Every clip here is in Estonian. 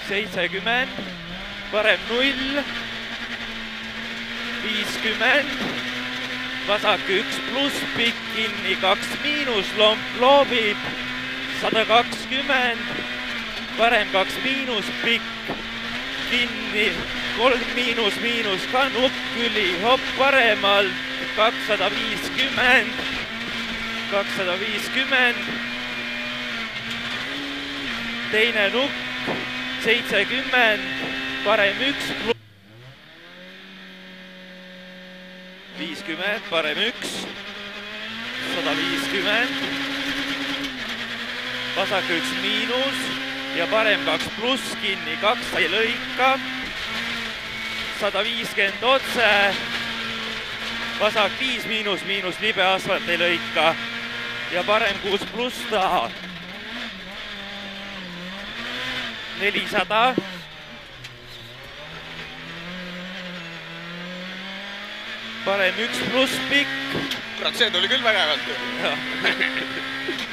70, parem 0, 50, vasak 1 pluss, pikk kinni, 2 miinus, lomp loobib, 120, parem 2 miinus, pikk kinni, 3 miinus, miinus ka nukk üli, hopp paremalt, 250, 250, teine nukk, 70, parem 1 pluss, 50, parem 1, 150, vasak 1 miinus ja parem 2 pluss kinni, 2 ei lõika, 150 otse, vasak 5 miinus, miinus libe asfalt ei lõika ja parem 6 pluss taha, 400, parem 1 pluss pikk. Kurat, see tuli küll vägevalt.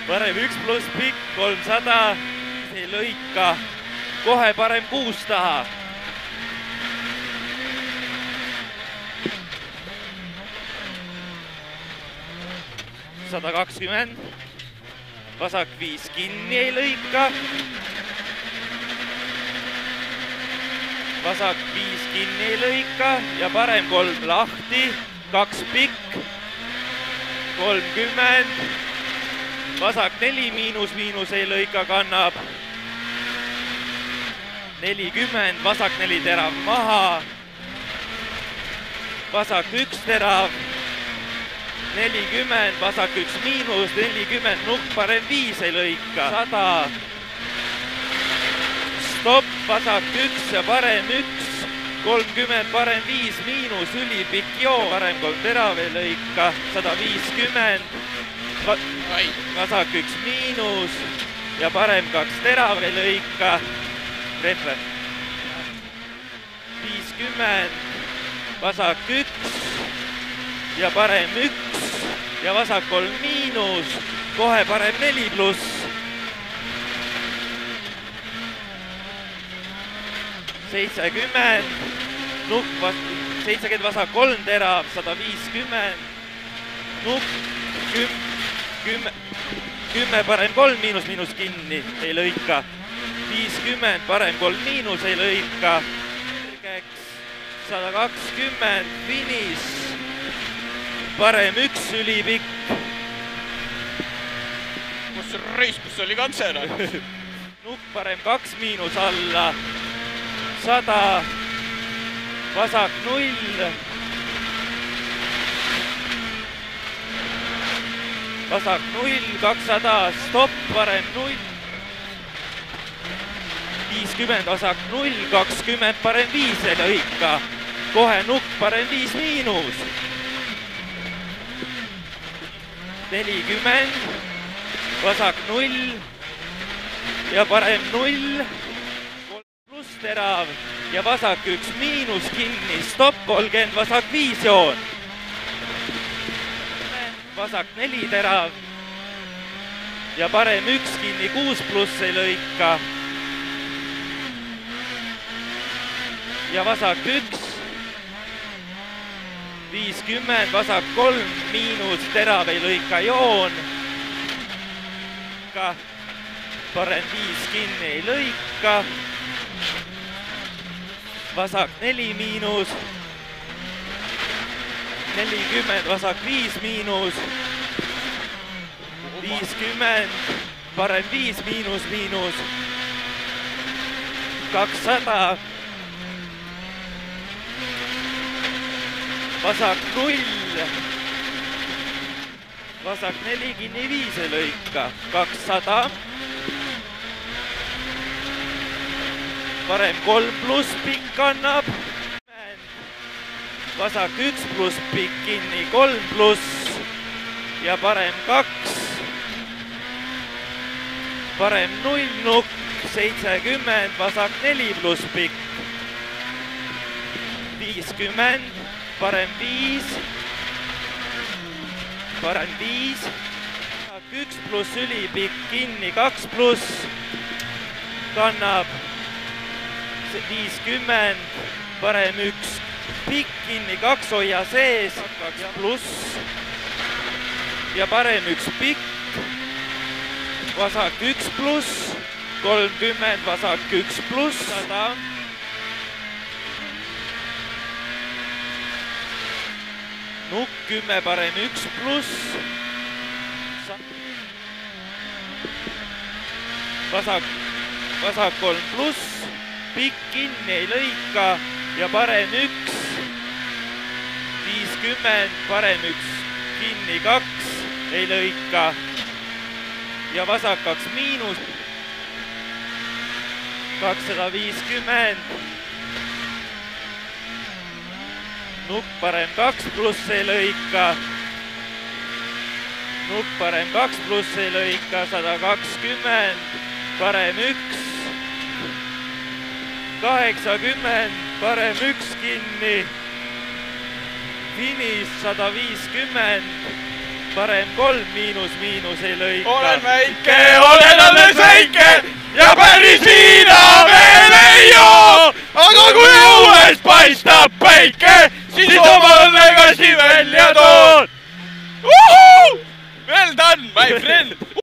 Parem 1 pluss pikk, 300, ei lõika, kohe parem 6 taha. $120, vasak 5 kinni ei lõika, vasak 5 kinni ei lõika ja parem 3 lahti, 2 pikk, 30, vasak 4 miinus, miinus ei lõika, kannab 40, vasak 4 terav maha, vasak 1 terav, 40, vasak 1 miinus, 40, nukk parem 5 ei lõika, 100, stopp, vasak 1 ja parem 1, 30, parem 5 miinus, ülipikk joon, parem 3 terav ei lõika, 150, vasak 1 miinus ja parem 2 terav ei lõika, rehve, 50, vasak 1 ja parem 1 ja vasak 3 miinus, kohe parem 4 pluss, 70, nukk, 70 vasak 3 terav, 150, nukk, 10 parem 3 miinus, miinus kinni, ei lõika, 50 parem 3 miinus, ei lõika, 120, finiš, parem 1 ülipikk. Kus reis, kus oli katsena? Nukk parem 2 miinus alla, 100, vasak 0, vasak 0, 200, stopp, parem 0, 50, vasak 0, 20, parem 5 ei lõika, kohe nukk, parem 5 miinus, 40, vasak 0 ja parem 0, pluss terav ja vasak 1 miinus kinni, stopp, 30, vasak 5 joon, vasak 4 terav ja parem 1 kinni, 6 pluss ei lõika ja vasak 1, 50, vasak 3 miinus, terav ei lõika joon, parem 5 kinni ei lõika, vasak 4 miinus, 40, vasak 5 miinus, 50, parem 5 miinus, miinus, 200, vasak 0, vasak 4 kinni 5 ei lõika, 200, parem 3 pluss pikk annab, vasak 1 pluss pikk kinni, 3 pluss ja parem 2, parem 0 nukk, 70, vasak 4 pluss pikk, 50, parem 5, parem 5, 1 pluss ülipikk kinni, 2 pluss kannab 50, parem 1, pikk kinni, 2 hoia sees, 2 pluss ja parem 1 pikk, vasak 1 pluss, 30, vasak 1 pluss, 100, nukk 10, parem 1 pluss, vasak 3 pluss, pikk kinni ei lõika ja parem 1, 50, parem 1 kinni, 2 ei lõika ja vasak 2 miinus, 250, nukk parem 2 pluss ei lõika, nukk parem 2 pluss ei lõika, 120, parem 1, 80, parem 1 kinni, finiš 150, parem 3 miinus, miinus ei lõika. Olen väike, olen alles väike ja päris viina veel ei joo, aga kui õues paistab päike, siis oma õnnekasti välja toon. Well done, my friend!